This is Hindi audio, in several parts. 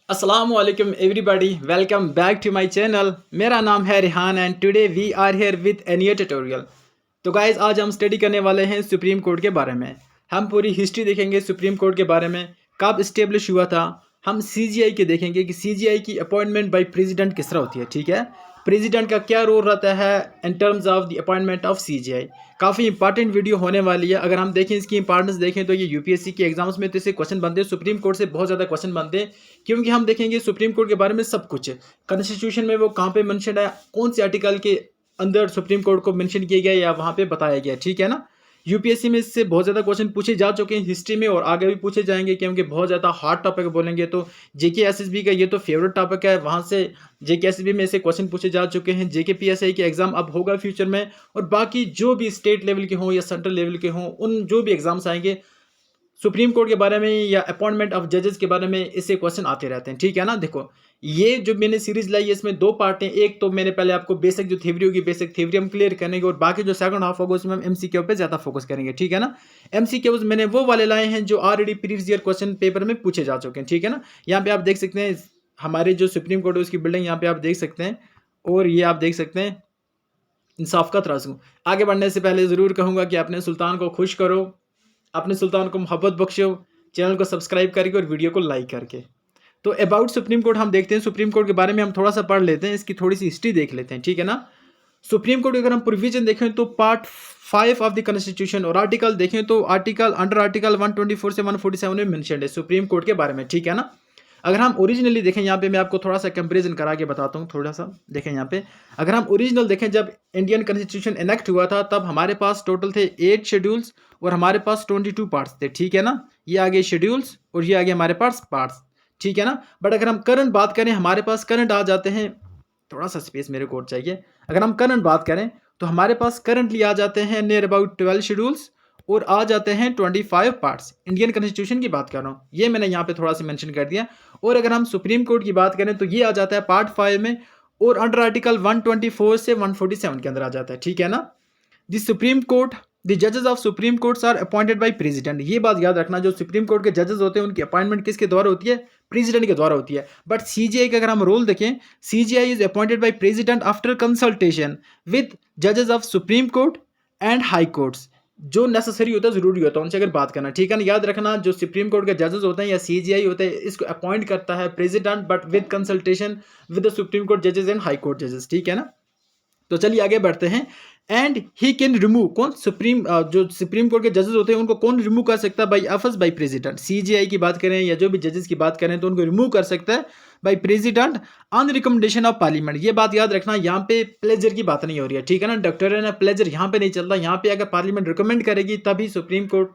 अस्सलाम वालेकुम everybody, welcome back to my channel. मेरा नाम है Rihan and today we are here with a new tutorial. तो गाइस, आज हम स्टडी करने वाले हैं सुप्रीम कोर्ट के बारे में। हम पूरी हिस्ट्री देखेंगे सुप्रीम कोर्ट के बारे में, कब इस्टेब्लिश हुआ था। हम सीजीआई के देखेंगे कि सीजीआई की अपॉइंटमेंट बाय प्रेसिडेंट किस तरह होती है। ठीक है, प्रेसिडेंट का क्या रोल रहता है in terms of the appointment of CGI. काफ़ी इंपॉर्टेंट वीडियो होने वाली है। अगर हम देखें इसकी इंपॉर्टेंस देखें तो ये यूपीएससी के एग्जाम्स में तो इससे क्वेश्चन बनते हैं, सुप्रीम कोर्ट से बहुत ज़्यादा क्वेश्चन बनते हैं, क्योंकि हम देखेंगे सुप्रीम कोर्ट के बारे में सब कुछ। कॉन्स्टिट्यूशन में वो कहाँ पे मेंशन है, कौन से आर्टिकल के अंदर सुप्रीम कोर्ट को मेंशन किया गया या वहाँ पे बताया गया। ठीक है ना, यूपीएससी में इससे बहुत ज़्यादा क्वेश्चन पूछे जा चुके हैं हिस्ट्री में और आगे भी पूछे जाएंगे, क्योंकि बहुत ज़्यादा हार्ड टॉपिक बोलेंगे तो जेके एसएसबी का ये तो फेवरेट टॉपिक है। वहाँ से जेके एसएसबी में से क्वेश्चन पूछे जा चुके हैं। जेके पीएसआई के एग्जाम अब होगा फ्यूचर में, और बाकी जो भी स्टेट लेवल के हों या सेंट्रल लेवल के हों, उन जो भी एग्जाम्स आएंगे सुप्रीम कोर्ट के बारे में या अपॉइंटमेंट ऑफ जजेस के बारे में, इससे क्वेश्चन आते रहते हैं। ठीक है ना, देखो ये जो मैंने सीरीज लाई है इसमें दो पार्ट हैं। एक तो मैंने पहले आपको बेसिक जो थ्योरी होगी, बेसिक थ्योरी हम क्लियर करेंगे, और बाकी जो सेकंड हाफ होगा उसमें हम एमसीक्यू पे ज़्यादा फोकस करेंगे। ठीक है ना, एमसीक्यूज मैंने वो वाले लाए हैं जो already previous year question paper में पूछे जा चुके हैं। ठीक है ना, यहाँ पे आप देख सकते हैं हमारे जो सुप्रीम कोर्ट है उसकी बिल्डिंग यहाँ पे आप देख सकते हैं, और ये आप देख सकते हैं इंसाफ का तराजू। आगे बढ़ने से पहले ज़रूर कहूँगा कि अपने सुल्तान को खुश करो, अपने सुल्तान को मोहब्बत बख्शो, चैनल को सब्सक्राइब करके और वीडियो को लाइक करके। तो अबाउट सुप्रीम कोर्ट हम देखते हैं, सुप्रीम कोर्ट के बारे में हम थोड़ा सा पढ़ लेते हैं, इसकी थोड़ी सी हिस्ट्री देख लेते हैं। ठीक है ना, सुप्रीम कोर्ट अगर हम प्रोविजन देखें तो पार्ट 5 ऑफ द कॉन्स्टिट्यूशन, और आर्टिकल देखें तो आर्टिकल अंडर आर्टिकल 124 से 147 में मेंशन्ड है सुप्रीम कोर्ट के बारे में। ठीक है ना, अगर हम ओरिजिनली देखें, यहाँ पे मैं आपको थोड़ा सा कंपेरिजन करा के बताता हूँ। थोड़ा सा देखें यहाँ पे, अगर हम ओरिजिनल देखें जब इंडियन कॉन्स्टिट्यूशन इनेक्ट हुआ था तब हमारे पास टोटल थे 8 शेड्यूल्स और हमारे पास 22 पार्ट्स थे। ठीक है ना, ये आगे शेड्यूल्स और ये आगे हमारे पास पार्ट्स। ठीक है ना, बट अगर हम करंट बात करें, हमारे पास करंट आ जाते हैं, थोड़ा सा स्पेस मेरे को और चाहिए। अगर हम करंट बात करें तो हमारे पास करंटली आ जाते हैं नियर अबाउट 12 शेड्यूल्स और आ जाते हैं 25 पार्ट्स। इंडियन कॉन्स्टिट्यूशन की बात कर रहा हूँ, ये मैंने यहाँ पे थोड़ा सा मेंशन कर दिया। और अगर हम सुप्रीम कोर्ट की बात करें तो ये आ जाता है पार्ट 5 में, और अंडर आर्टिकल 124 से 147 के अंदर आ जाता है। ठीक है ना, द सुप्रीम कोर्ट, द जजेस of supreme courts are appointed by president. ये बात याद रखना, जो सुप्रीम कोर्ट के जजेस होते हैं उनकी अपॉइंटमेंट किसके द्वारा होती है, प्रेसिडेंट के द्वारा होती है। बट सीजीआई का अगर हम रोल देखें, CJI is appointed by president after consultation with जजेस of supreme court and high courts. जो नेसेसरी होता है, जरूरी होता है, उनसे अगर बात करना। ठीक है ना, याद रखना जो सुप्रीम कोर्ट के जजेस होते हैं या सीजीआई होते हैं, इसको अपॉइंट करता है president, but with consultation with the supreme court जजेस एंड हाई कोर्ट जजेस। ठीक है ना, तो चलिए आगे बढ़ते हैं। एंड ही कैन रिमूव, कौन जो सुप्रीम कोर्ट के जजेस होते हैं उनको कौन रिमूव कर सकता है, by office by president. CGI की बात करें या जो भी जजेस की बात करें तो उनको रिमूव कर सकता है by president on recommendation of parliament. ये बात याद रखना, यहाँ पे प्लेजर की बात नहीं हो रही है। ठीक है ना, डॉक्टर ना प्लेजर यहाँ पे नहीं चलता। यहाँ पे अगर पार्लियामेंट रिकमेंड करेगी तभी सुप्रीम कोर्ट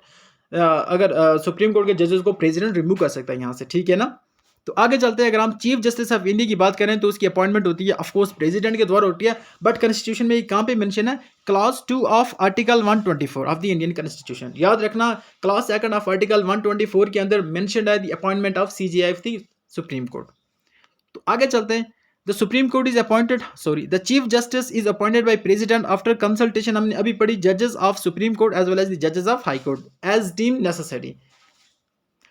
सुप्रीम कोर्ट के जजेस को प्रेसिडेंट रिमूव कर सकता है यहाँ से। ठीक है ना, तो आगे चलते हैं। अगर हम चीफ जस्टिस ऑफ इंडिया की बात करें तो उसकी अपॉइंटमेंट होती है ऑफकोर्स प्रेसिडेंट के द्वारा होती है, बट कॉन्स्टिट्यूशन में कहाँ पे मेंशन है, clause 2 of article 124 of the Indian constitution. याद रखना, क्लॉज 2 ऑफ आर्टिकल 124 के अंदर मेंशन्ड है the appointment of CGI of the supreme court. तो आगे चलते हैं। The supreme court is appointed, the chief justice is appointed by president after consultation, हमने अभी पढ़ी, जजेस of supreme court as well as the जजेस of high court as deem necessary.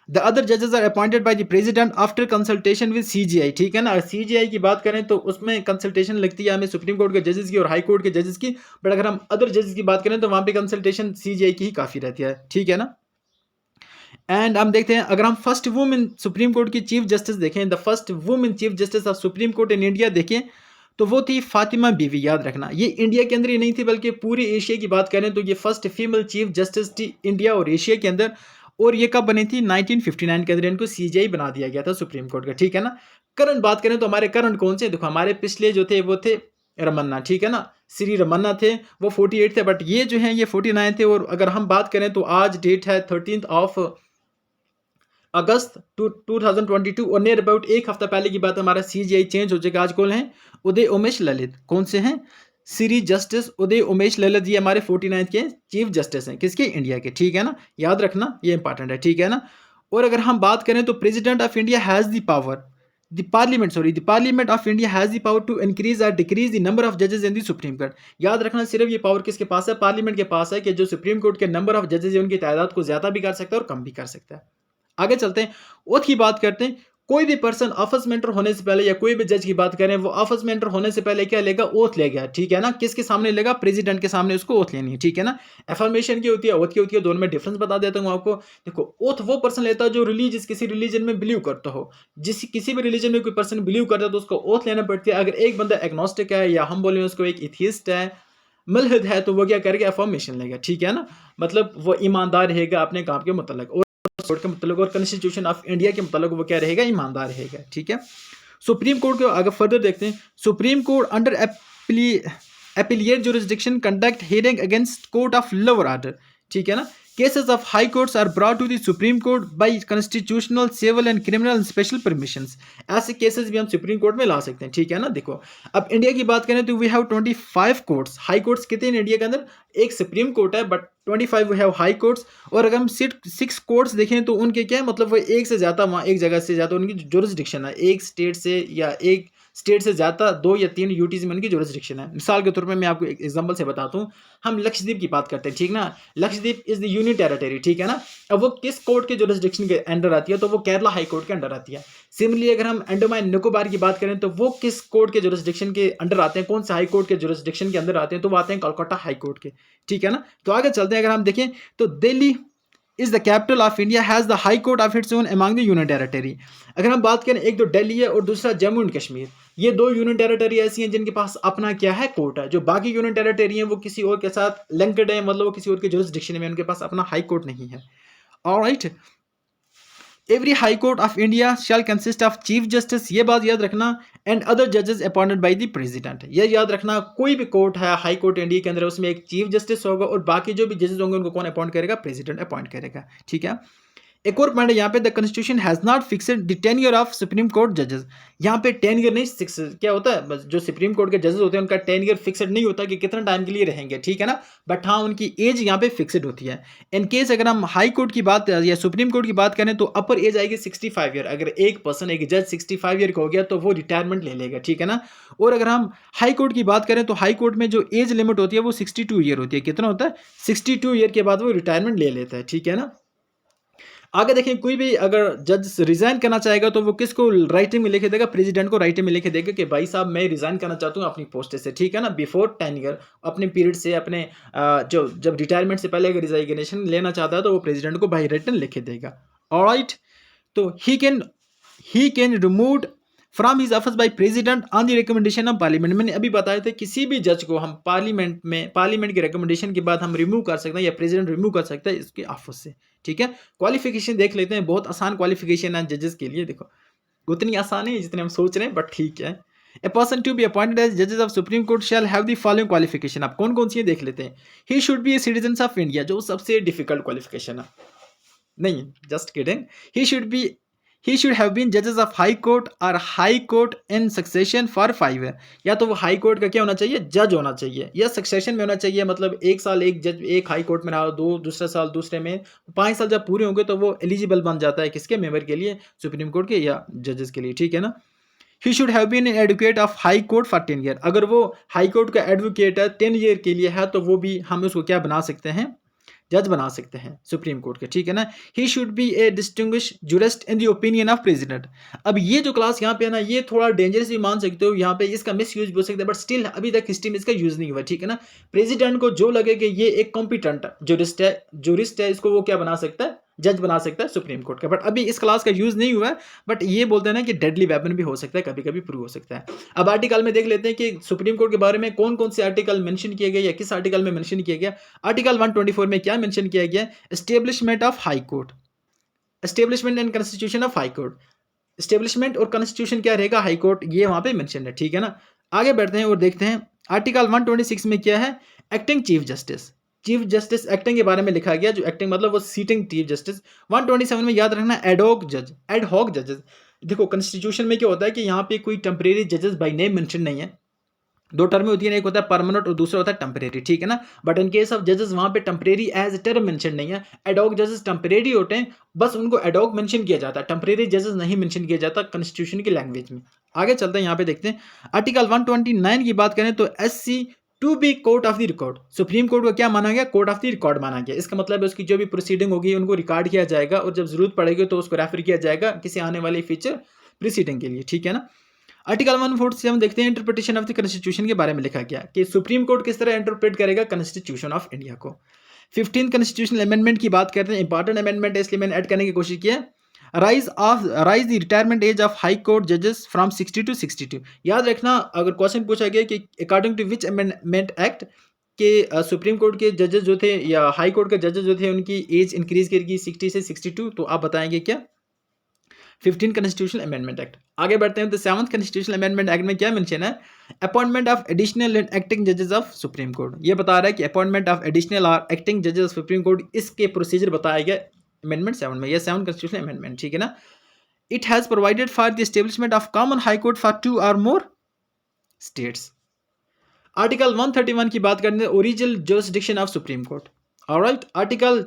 The other judges are appointed by the president after consultation with CGI। ठीक है ना, CGI की बात करें तो उसमें कंसल्टेशन लगती है हमें सुप्रीम कोर्ट के जजेस की और हाई कोर्ट के जजेस की, बट अगर हम अदर जजेस की बात करें तो वहाँ पे कंसल्टेशन CGI की ही काफ़ी रहती है। ठीक है ना, एंड हम देखते हैं अगर हम फर्स्ट वुमेन सुप्रीम कोर्ट की चीफ जस्टिस देखें, the first women chief justice of supreme court in India देखें तो वो थी फातिमा बीवी। याद रखना, ये इंडिया के अंदर ही नहीं थी बल्कि पूरे एशिया की बात करें तो ये फर्स्ट फीमेल चीफ जस्टिस थी इंडिया और एशिया के अंदर। और ये कब बनी थी, 1959 के अंदर इनको सीजीआई बना दिया गया था सुप्रीम कोर्ट का। ठीक है ना, करंट बात करें तो हमारे करंट कौन से, देखो हमारे पिछले जो थे वो थे रमन्ना। ठीक है ना, श्री रमन्ना थे, वो 48 थे, बट ये जो है ये 49 थे। और अगर हम बात करें तो आज डेट है 13 अगस्त 2022, और नियर अबाउट एक हफ्ता पहले की बात, हमारा सीजीआई चेंज हो जाएगा। आज कौन है, उदय उमेश ललित। कौन से हैं, श्री जस्टिस उदय उमेश ललित जी हमारे 49 के चीफ जस्टिस हैं, किसके, इंडिया के। ठीक है ना, याद रखना ये इंपॉर्टेंट है। ठीक है ना, और अगर हम बात करें तो president of India has the power, the parliament of India has the power to increase और डिक्रीज द नंबर ऑफ जजेस इन द सुप्रीम कोर्ट। याद रखना, सिर्फ ये पावर किसके पास है, पार्लियामेंट के पास है, कि जो सुप्रीम कोर्ट के नंबर ऑफ जजेस है उनकी तादाद को ज़्यादा भी कर सकता है और कम भी कर सकता है। आगे चलते हैं, ओथ की बात करते हैं। कोई भी पर्सन ऑफिस में एंटर होने से पहले या कोई भी जज की बात करें, वो ऑफिस में एंटर होने से पहले क्या लेगा? ओथ लेगा, ठीक है ना? किसके सामने लेगा? प्रेसिडेंट के सामने उसको ओथ लेनी है, ठीक है ना? एफर्मेशन की होती है, ओथ की होती है, दोनों में डिफरेंस बता देता हूं आपको। देखो, ओथ वो पर्सन लेता है जो रिलीजियस किसी रिलीजन में बिलीव करता हो। किसी भी रिलीजन में कोई पर्सन बिलीव करता है तो उसको ओथ लेना पड़ती है। अगर एक बंदा एग्नोस्टिक है या हम बोले उसको एक एथियस्ट है, मुल्हिद है, तो वो क्या करेगा? एफर्मेशन लेगा, ठीक है ना? मतलब वो ईमानदार रहेगा अपने काम के मुतालिक, और कोर्ट के मुतालिक और कॉन्स्टिट्यूशन ऑफ इंडिया के मुतालिक वो क्या रहेगा? ईमानदार रहेगा, ठीक है। सुप्रीम कोर्ट को अगर फर्दर देखते हैं, supreme court under appellate jurisdiction conduct hearing against court of lower order, ठीक है ना? Cases of high courts are brought to the supreme court by constitutional, civil and criminal special permissions. ऐसे केसेस भी हम सुप्रीम कोर्ट में ला सकते हैं, ठीक है ना? देखो, अब इंडिया की बात करें तो we have 25 courts. High courts कितने हैं इंडिया के अंदर? एक सुप्रीम कोर्ट है, but 25 we have high courts. और अगर हम 6 कोर्ट्स देखें तो उनके क्या है? मतलब वो एक से ज़्यादा, वहाँ एक जगह से ज़्यादा उनकी जुरिस्डिक्शन है, एक स्टेट से या एक स्टेट से ज़्यादा 2 या 3 यूटीज में उनकी जुरिस्डिक्शन है। मिसाल के तौर पे मैं आपको एक एग्जांपल से बताता हूँ। हम लक्षद्वीप की बात करते हैं, ठीक ना? Lakshadweep is the union territory, ठीक है ना? अब वो किस कोर्ट के जुरिस्डिक्शन के अंडर आती है? तो वो केरला हाई कोर्ट के अंडर आती है। सिमिलरली अगर हम अंडमान निकोबार की बात करें तो वो किस कोर्ट के जुरिस्डिक्शन के अंडर आते हैं? कौन सा हाई कोर्ट के जुरिस्डिक्शन के अंदर आते हैं? तो वो आते हैं कोलकाता हाई कोर्ट के, ठीक है ना? तो आगे चलते हैं, अगर हम देखें तो Delhi is the capital of India, has the high court of its own among the union territory. अगर हम बात करें, एक तो दिल्ली है और दूसरा जम्मू एंड कश्मीर, ये 2 यूनियन टेरिटरी ऐसी हैं जिनके पास अपना क्या है? कोर्ट है। जो बाकी यूनियन टेरिटरी हैं वो किसी और के साथ लिंक्ड है, मतलब वो किसी और के जुरिस्डिक्शन में, उनके पास अपना हाई कोर्ट नहीं है। Alright, every high court of India shall consist of chief justice, ये बात याद रखना, एंड अदर जजेस अपॉइंटेड बाय द प्रेसिडेंट। ये याद रखना, कोई भी कोर्ट है हाई कोर्ट इंडिया के अंदर, उसमें एक चीफ जस्टिस होगा और बाकी जो भी जजेस होंगे उनको कौन अपॉइंट करेगा? प्रेसिडेंट अपॉइंट करेगा, ठीक है। एक और पॉइंट है यहाँ पे, the constitution has not fixed the tenure of supreme court जजेस। यहाँ पे टेन्योर नहीं फिक्स, क्या होता है, बस जो सुप्रीम कोर्ट के जजेस होते हैं उनका टेन्योर फिक्सड नहीं होता कि कितना टाइम के लिए रहेंगे, ठीक है ना? बट हाँ, उनकी एज यहाँ पे फिक्सड होती है। इन केस अगर हम हाई कोर्ट की बात या सुप्रीम कोर्ट की बात करें तो अपर एज आएगी 65 ईयर। अगर एक पर्सन, एक जज 65 ईयर का हो गया तो वो रिटायरमेंट ले लेगा, ठीक है ना? और अगर हम हाई कोर्ट की बात करें तो हाई कोर्ट में जो एज लिमिट होती है वो 62 ईयर होती है। कितना होता है? 62 ईयर के बाद वो रिटायरमेंट ले लेता है, ठीक है ना? आगे देखें, कोई भी अगर जज रिजाइन करना चाहेगा तो वो किसको राइटिंग में लिखे देगा? प्रेसिडेंट को राइटिंग में लिखे देगा कि भाई साहब मैं रिजाइन करना चाहता हूँ अपनी पोस्ट से, ठीक है ना? बिफोर 10 ईयर, अपने पीरियड से, अपने जो जब रिटायरमेंट से पहले अगर रिजाइनेशन लेना चाहता है तो वो प्रेसिडेंट को बाई रिटन लिखे देगा। ऑलराइट, तो he can remove from his office by president on the recommendation of parliament. मैंने अभी बताया था, किसी भी जज को हम पार्लियामेंट के रिकमेंडेशन के बाद हम रिमूव कर सकते हैं या प्रेसिडेंट रिमूव कर सकता है इसके ऑफिस से, ठीक है। क्वालिफिकेशन देख लेते हैं, बहुत आसान क्वालिफिकेशन है जजेस के लिए। देखो, उतनी आसान है जितने हम सोच रहे हैं, बट ठीक है। A person to be appointed as जजेस of supreme court shall have the following qualification. आप कौन कौन सी देख लेते हैं। He should be a citizen of India, जो सबसे डिफिकल्ट क्वालिफिकेशन है, नहीं just kidding. He should be he should have been judges of high court or high court in succession for 5 year। या तो वो हाई कोर्ट का क्या होना चाहिए? जज होना चाहिए, या सक्सेशन में होना चाहिए, मतलब एक साल एक जज एक हाई कोर्ट में रहा, दूसरा साल दूसरे में, 5 साल जब पूरे होंगे तो वो एलिजिबल बन जाता है किसके? मेंबर के लिए, सुप्रीम कोर्ट के या जजेस के लिए, ठीक है ना? He should have been advocate of high court for 10 year. अगर वो हाई कोर्ट का एडवोकेट है 10 ईयर के लिए है तो वो भी हम उसको क्या बना सकते हैं? जज बना सकते हैं सुप्रीम कोर्ट के, ठीक है ना? He should be A distinguish jurist in the opinion of president. अब ये जो क्लास यहाँ पे है ना, ये थोड़ा डेंजरस भी मान सकते हो, यहाँ पे इसका मिस यूज भी हो सकता है, बट स्टिल अभी तक हिस्ट्री में इसका यूज नहीं हुआ, ठीक है ना? प्रेसिडेंट को जो लगे कि ये एक कॉम्पिटेंट जूरिस्ट है, इसको वो क्या बना सकता है? जज बना सकता है सुप्रीम कोर्ट का। बट अभी इस क्लास का यूज नहीं हुआ है, बट ये बोलते हैं ना कि डेडली वेपन भी हो सकता है, कभी कभी प्रूव हो सकता है। अब आर्टिकल में देख लेते हैं कि सुप्रीम कोर्ट के बारे में कौन कौन से आर्टिकल मेंशन किए गए या किस आर्टिकल में मेंशन किया गया। आर्टिकल 124 में क्या मेंशन किया गया? Establishment of high court, establishment and constitution of high court. Establishment और कॉन्स्टिट्यूशन क्या रहेगा? हाई कोर्ट, ये वहां पे मेंशन है, ठीक है ना? आगे बढ़ते हैं और देखते हैं आर्टिकल 126 में क्या है? Acting chief justice. Chief justice acting के बारे में लिखा गया, जो एक्टिंग मतलब वो सीटिंग चीफ जस्टिस। 127 में याद रखना एडहॉक जज, एडहॉक जजेस। देखो, कॉन्स्टिट्यूशन में क्या होता है कि यहाँ पे कोई टेम्परेरी जजेस बाय नेम मेंशन नहीं है। 2 टर्म होती है ना, एक होता है परमानेंट और दूसरा होता है टेम्परेरी, ठीक है ना? बट इन केस ऑफ जजेस वहां पे टेम्परेरी एज टर्म मेंशन नहीं है। एडहॉक जजेस टेम्परेरी होते हैं, बस उनको एडहॉक मेंशन किया जाता है, टेम्परेरी जजेस नहीं मेंशन किया जाता कॉन्स्टिट्यूशन की लैंग्वेज में। आगे चलते हैं, यहाँ पे देखते हैं आर्टिकल 129 की बात करें तो SC to be court of the record. Supreme court को क्या माना गया? कोर्ट ऑफ द रिकॉर्ड माना गया। इसका मतलब है उसकी जो भी प्रोसीडिंग होगी उनको रिकॉर्ड किया जाएगा और जब जरूरत पड़ेगी तो उसको रेफर किया जाएगा किसी आने वाले फ्यूचर प्रीसीडिंग के लिए, ठीक है ना। आर्टिकल 140 से हम देखते हैं इंटरप्रिटेशन ऑफ द कॉन्स्टिट्यूशन के बारे में लिखा गया कि सुप्रीम कोर्ट किस तरह इंटरप्रेट करेगा कॉन्स्टिट्यूशन ऑफ इंडिया को। 15 कॉन्स्टिट्यूशनल अमेंडमेंट की बात करते हैं, इंपॉर्टेंट अमेंडमेंट है इसलिए मैंने ऐड करने की कोशिश की है। Raise the retirement age of high court जजेस फ्रॉम 60 टू 62। याद रखना अगर क्वेश्चन पूछा गया कि according to which amendment act के सुप्रीम कोर्ट के जजेस जो थे या हाई कोर्ट के जजेस जो थे उनकी एज इंक्रीज करेगी 60 से 62, तो आप बताएंगे क्या 15 कॉन्स्टिट्यूशनल अमेंडमेंट एक्ट। आगे बढ़ते हैं तो 7th कॉन्स्टिट्यूशनल अमेंडमेंट एक्ट में क्या मेंशन है, appointment of additional and acting जजेस ऑफ सुप्रीम कोर्ट। ये बता रहा है कि अपॉइंटमेंट ऑफ एडिशनल और एक्टिंग जजेस ऑफ सुप्रीम कोर्ट, इसके प्रोसीजर बताया गया अमेंडमेंट 7 में, यह 7th कॉन्स्टिट्यूशनल अमेंडमेंट, ठीक है ना। It has provided for the establishment of common high court for 2 और मोर स्टेट्स। आर्टिकल 131 की बात करते हैं, original jurisdiction of supreme court. Alright, article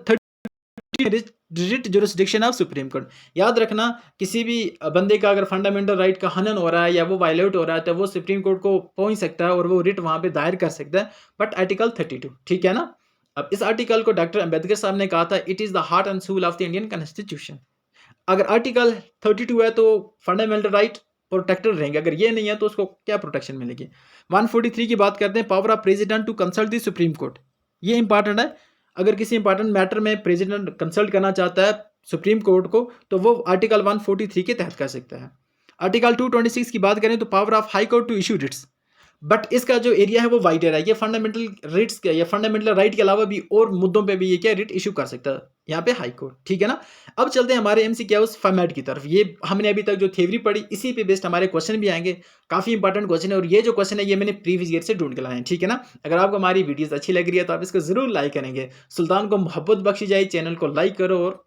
writ jurisdiction of supreme court. याद रखना किसी भी बंदे का अगर फंडामेंटल राइट का हनन हो रहा है या वो वायलेट हो रहा है तो वो सुप्रीम कोर्ट को पहुंच सकता है और वो रिट वहां पे दायर कर सकता है, बट आर्टिकल 32, ठीक है ना। अब इस आर्टिकल को डॉक्टर अंबेडकर साहब ने कहा था it is the heart and soul of the Indian constitution. अगर आर्टिकल 32 है तो फंडामेंटल राइट प्रोटेक्टेड रहेंगे, अगर ये नहीं है तो उसको क्या प्रोटेक्शन मिलेगी। 143 की बात करते हैं, power of president to consult the supreme court. ये इंपॉर्टेंट है, अगर किसी इंपॉर्टेंट मैटर में प्रेसिडेंट कंसल्ट करना चाहता है सुप्रीम कोर्ट को तो वो आर्टिकल 143 के तहत कर सकता है। आर्टिकल 226 की बात करें तो power of high court to issue writs, but इसका जो एरिया है वो वाइडर है, ये फंडामेंटल रिट्स या फंडामेंटल राइट के अलावा भी और मुद्दों पे भी ये क्या रिट इशू कर सकता है यहाँ पे हाई कोर्ट, ठीक है ना। अब चलते हैं हमारे एमसीक्यूज फॉर्मेट की तरफ। ये हमने अभी तक जो थ्योरी पढ़ी इसी पे बेस्ड हमारे क्वेश्चन भी आएंगे, काफी इंपॉर्टेंट क्वेश्चन है और ये जो क्वेश्चन है ये मैंने प्रीवियस ईयर से ढूंढ के लाए हैं, ठीक है ना। अगर आपको हमारी वीडियोस अच्छी लग रही है तो आप इसको जरूर लाइक करेंगे, सुल्तान को मोहब्बत बख्शी जाए, चैनल को लाइक करो और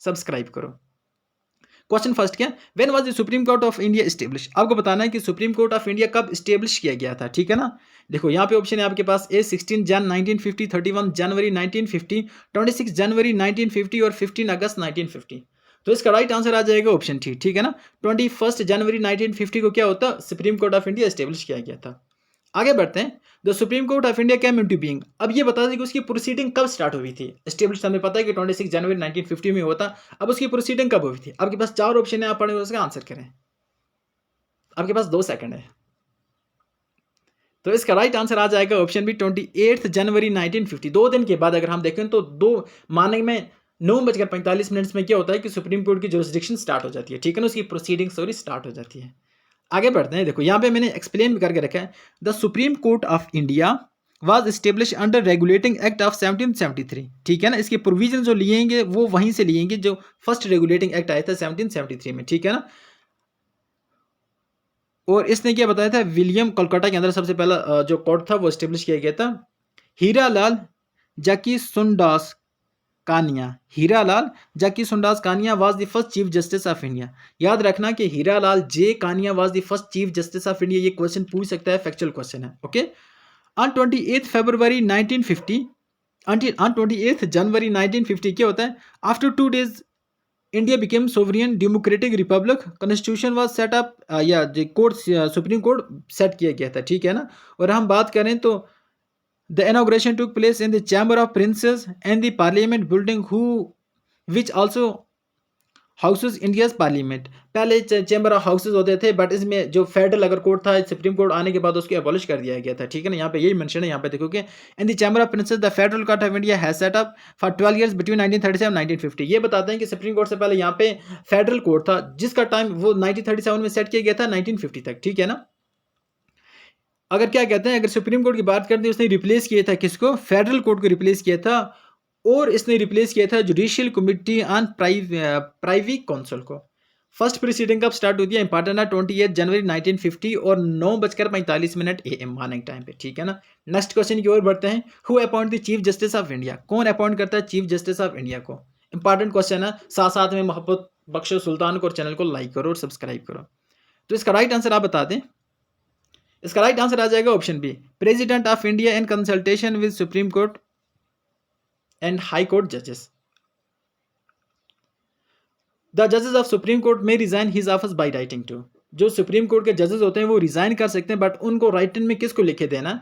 सब्सक्राइब करो। क्वेश्चन फर्स्ट क्या, when was the supreme court of India establish. आपको बताना है कि सुप्रीम कोर्ट ऑफ इंडिया कब एस्टेब्लिश किया गया था, ठीक है ना। देखो यहाँ पे ऑप्शन है आपके पास ए 16 जन 1950, 31 जनवरी 1950, 26 जनवरी 1950 और 15 अगस्त 1950। तो इसका राइट आंसर आ जाएगा ऑप्शन टी, ठीक है ना। 21 जनवरी 1950 को क्या होता, supreme court of India establish किया गया था। आगे बढ़ते हैं, the supreme court of India came into being. अब ये बता दें कि उसकी प्रोसीडिंग कब स्टार्ट हुई थी। एस्टेब्लिश हमें पता है कि 26 जनवरी 1950 में होता, अब उसकी प्रोसीडिंग कब हुई थी। आपके पास 4 ऑप्शन है, आप पढ़े उसका आंसर करें, आपके पास 2 सेकंड है। तो इसका राइट आंसर आ जाएगा ऑप्शन बी 28 जनवरी 1950। 2 दिन के बाद अगर हम देखें तो 2 मार्निंग में 9:45 में क्या होता है कि सुप्रीम कोर्ट की जुरिसडिक्शन स्टार्ट हो जाती है, ठीक है ना, उसकी प्रोसीडिंग सॉरी स्टार्ट हो जाती है। आगे बढ़ते हैं, देखो यहाँ पे मैंने एक्सप्लेन करके रखा है, the supreme court of India was establish under regulating act of 1773, ठीक है ना। इसके प्रोविजन जो लिएंगे वो वहीं से लिएंगे जो फर्स्ट रेगुलेटिंग एक्ट आया था 1773 में, ठीक है ना। और इसने क्या बताया था, विलियम कोलकाता के अंदर सबसे पहला जो कोर्ट था वो एस्टेब्लिश किया गया था। Hiralal Jaki Sundas Kania, Hiralal Jaki Sundas Kania was the first chief justice of India. याद रखना कि Hiralal J Kania was the first chief justice of India, ये क्वेश्चन पूछ सकता है, फैक्चुअल क्वेश्चन है, okay. On 28 February 1950 on 28 January 1950 क्या होता है, after 2 days India became sovereign democratic republic, constitution was set up, या कोर्ट सुप्रीम कोर्ट सेट किया गया था, ठीक है ना। और हम बात करें तो the inauguration took place in the Chamber of Princes and the Parliament building which also houses India's Parliament। पहले चैम्बर ऑफ हाउसेज होते थे बट इसमें जो फेडरल अगर कोर्ट था सुप्रीम कोर्ट आने के बाद उसको एबॉलिश कर दिया गया था, ठीक है ना। यहाँ पे यही मेंशन है, यहाँ पे देखोगे in the chamber of princess the federal court of India has set up for 12 years between 1937 1950। ये बताते हैं कि सुप्रीम कोर्ट से पहले यहाँ पे फेडरल कोर्ट था जिसका टाइम वो 1937 में सेट किया गया था 1950 तक, ठीक है ना। अगर क्या कहते हैं, अगर सुप्रीम कोर्ट की बात करते हैं उसने रिप्लेस किया था किसको, फेडरल कोर्ट को रिप्लेस किया था, और इसने रिप्लेस किया था judicial committee on privy council को। फर्स्ट प्रोसीडिंग कब स्टार्ट होती है, इंपॉर्टेंट है, 28 जनवरी 1950 और 9:45 AM मॉर्निंग टाइम पे, ठीक है ना। नेक्स्ट क्वेश्चन की ओर बढ़ते हैं, who appoint the chief justice of India. कौन अपॉइंट करता है चीफ जस्टिस ऑफ इंडिया को, इंपॉर्टेंट क्वेश्चन है। साथ साथ में मोहब्बत बख्शो सुल्तान को और चैनल को लाइक करो और सब्सक्राइब करो। तो इसका राइट आंसर आप बता दें। इसका राइट आंसर आ जाएगा option B, president of India in consultation with supreme court and high court जजेस। द जजेस ऑफ सुप्रीम कोर्ट में resign his office by writing to. जो सुप्रीम कोर्ट के जजेस होते हैं वो रिजाइन कर सकते हैं बट उनको राइटिंग में किसको लिखे देना,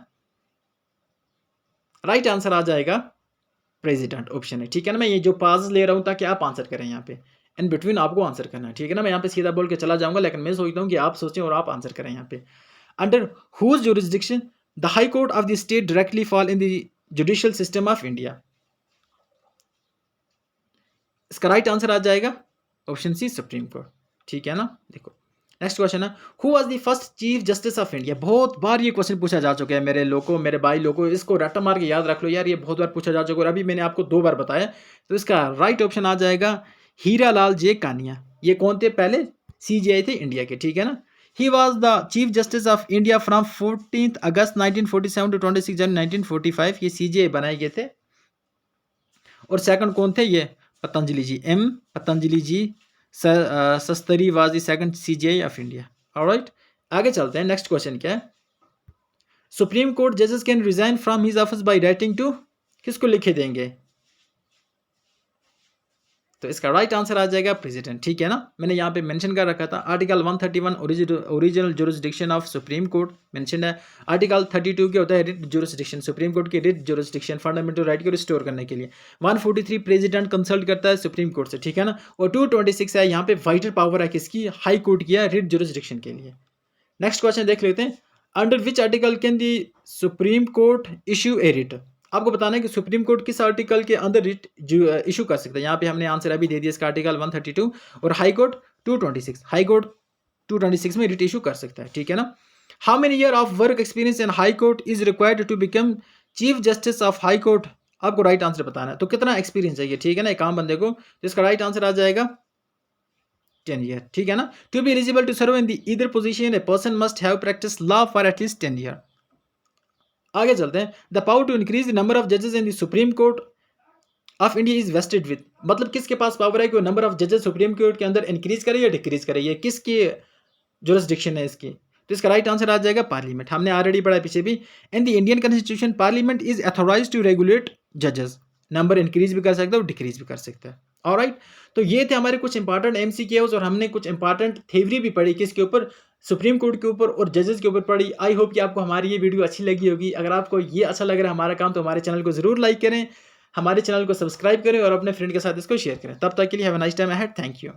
राइट आंसर आ जाएगा प्रेसिडेंट, ऑप्शन है, ठीक है ना। मैं ये जो पाज ले रहा हूं ताकि आप आंसर करें यहाँ पे। इन बिटवीन आपको आंसर करना है, ठीक है ना। मैं यहाँ पे सीधा बोल के चला जाऊंगा, लेकिन मैं सोचता हूँ कि आप सोचें और आप आंसर करें यहाँ पे। Under whose jurisdiction the high court of the state directly fall in the judicial system of India. इसका राइट आंसर आ जाएगा ऑप्शन सी, सुप्रीम कोर्ट, ठीक है ना। देखो नेक्स्ट क्वेश्चन है, who was the first chief justice of India. बहुत बार ये क्वेश्चन पूछा जा चुका है मेरे लोगों, मेरे भाई लोगों, इसको रट्टा मार के याद रख लो यार, ये बहुत बार पूछा जा चुका है और अभी मैंने आपको 2 बार बताया। तो इसका राइट ऑप्शन आ जाएगा हीरा लाल जे कानिया। ये कौन थे, पहले CJI थे इंडिया के, ठीक है ना। He was the chief justice of India from 14 August 1947 to 26 January 1945। ये CJI बनाए गए थे। और सेकंड कौन थे, ये Patanjali ji, M Patanjali ji Sastri was the second CJI of India. Alright, आगे चलते हैं। नेक्स्ट क्वेश्चन क्या है, सुप्रीम कोर्ट जजेस can resign from his office by writing to, किसको लिखे देंगे। तो इसका राइट आंसर आ जाएगा प्रेसिडेंट, ठीक है ना। मैंने यहाँ पे मेंशन कर रखा था article 131 original jurisdiction of supreme court mention है। आर्टिकल 32 क्या होता है, रिट जुरिस्डिक्शन, सुप्रीम कोर्ट की रिट जुरिस्डिक्शन फंडामेंटल राइट को रिस्टोर करने के लिए। 143 प्रेसिडेंट कंसल्ट करता है सुप्रीम कोर्ट से, ठीक है ना। और 226 है यहाँ पे वाइटल पावर है किसकी, हाई कोर्ट की रिट जुरिस्डिक्शन के लिए। नेक्स्ट क्वेश्चन देख लेते हैं, under which article can the supreme court issue A writ. आपको बताना है कि सुप्रीम कोर्ट किस आर्टिकल के अंदर रिट इशू कर सकता है। यहाँ पे हमने आंसर अभी दे दिया, इसका आर्टिकल 132 और हाई कोर्ट 226। हाई कोर्ट 226 में रिट इशू कर सकता है, ठीक है ना। How many year of work experience in high court is required to become chief justice of high court. आपको राइट आंसर बताना है, तो कितना एक्सपीरियंस चाहिए, ठीक है ना, एक आम बंदे को। तो इसका राइट आंसर आ जाएगा 10 ईयर, ठीक है ना। To be eligible to serve in the either position a person must have practice law for at least 10 year. आगे चलते हैं, the power to increase the number of जजेस in the supreme court of India is vested with. मतलब किसके पास पावर है कि वो नंबर ऑफ जजेस सुप्रीम कोर्ट के अंदर इंक्रीज करे या डिक्रीज करे, ये किसकी जुरिस्डिक्शन है इसकी। तो इसका राइट आंसर आ जाएगा पार्लियामेंट। हमने ऑलरेडी पढ़ा पीछे भी, in the Indian constitution parliament is authorise to regulate जजेस। नंबर इंक्रीज भी कर सकता है और डिक्रीज भी कर सकता है। ऑलराइट, तो ये थे हमारे कुछ इंपॉर्टेंट MCQs और हमने कुछ इंपॉर्टेंट थ्योरी भी पढ़ी किसके ऊपर, सुप्रीम कोर्ट के ऊपर और जजेस के ऊपर पढ़ी। आई होप कि आपको हमारी ये वीडियो अच्छी लगी होगी। अगर आपको ये अच्छा लग रहा है हमारा काम, तो हमारे चैनल को जरूर लाइक करें, हमारे चैनल को सब्सक्राइब करें और अपने फ्रेंड के साथ इसको शेयर करें। तब तक के लिए have a nice time ahead, thank you.